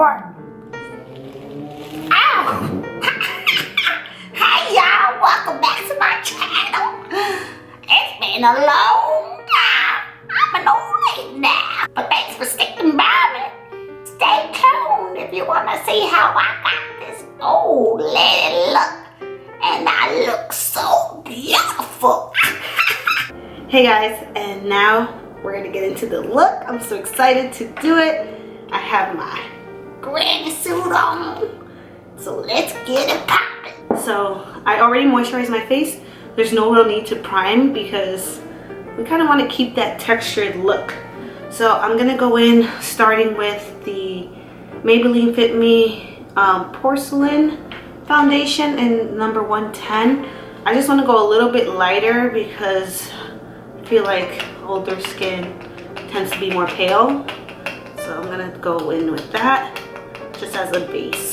work. Ow! Hey y'all, welcome back to my channel. It's been a long time. I'm an old lady now. But thanks for sticking by me. Stay tuned if you want to see how I got this old lady look. And I look so beautiful. Hey guys, and now we're gonna get into the look. I'm so excited to do it. I have my granny suit on, so let's get it popping. So I already moisturized my face. There's no real need to prime because we kind of want to keep that textured look. So I'm gonna go in starting with the Maybelline Fit Me Porcelain Foundation in number 110. I just want to go a little bit lighter because I feel like older skin tends to be more pale. So I'm gonna go in with that just as a base.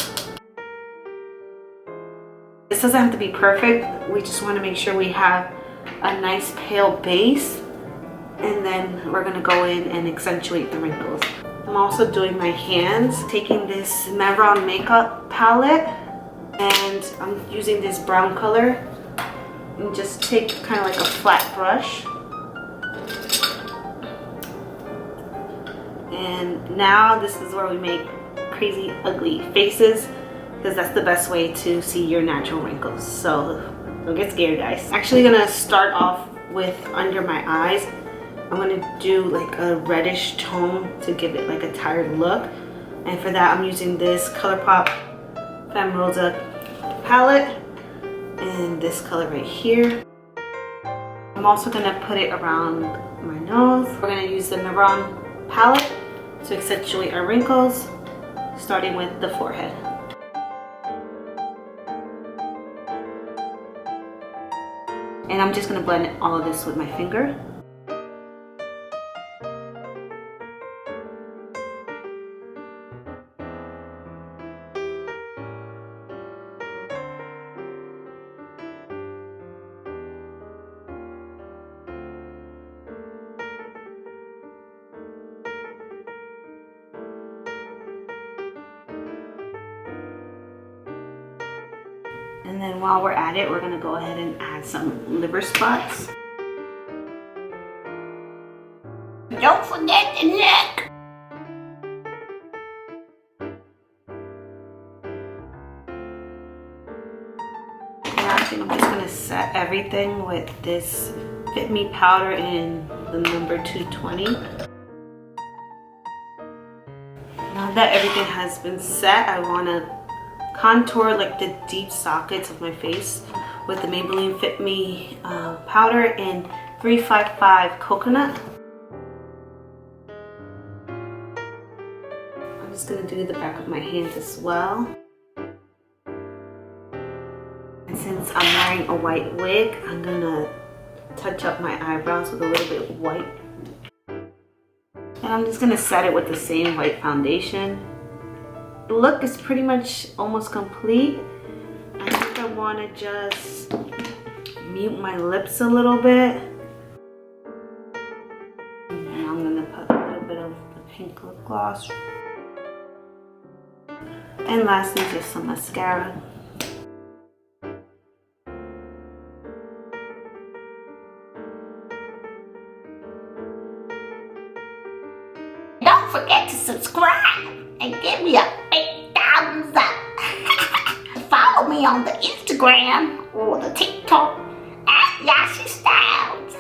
This doesn't have to be perfect. We just want to make sure we have a nice pale base, and then we're gonna go in and accentuate the wrinkles. I'm also doing my hands, taking this Maybelline makeup palette, and I'm using this brown color, and just take kind of like a flat brush. And now this is where we make crazy ugly faces, because that's the best way to see your natural wrinkles. So don't get scared, guys. Actually gonna start off with under my eyes. I'm gonna do like a reddish tone to give it like a tired look. And for that I'm using this ColourPop Rosa palette and this color right here. I'm also gonna put it around my nose. We're gonna use the Maybelline palette to accentuate our wrinkles, starting with the forehead. And I'm just gonna blend all of this with my finger. And then while we're at it, we're gonna go ahead and add some liver spots. Don't forget the neck. And I think I'm just gonna set everything with this Fit Me powder in the number 220. Now that everything has been set, I wanna contour like the deep sockets of my face with the Maybelline Fit Me powder in 355 Coconut. I'm just gonna do the back of my hands as well. And since I'm wearing a white wig, I'm gonna touch up my eyebrows with a little bit of white. And I'm just gonna set it with the same white foundation. The look is pretty much almost complete. I think I want to just mute my lips a little bit. And then I'm going to put a little bit of the pink lip gloss. And lastly, just some mascara. Don't forget to subscribe and give me a big thumbs up. Follow me on the Instagram or the TikTok at Yashi Styles.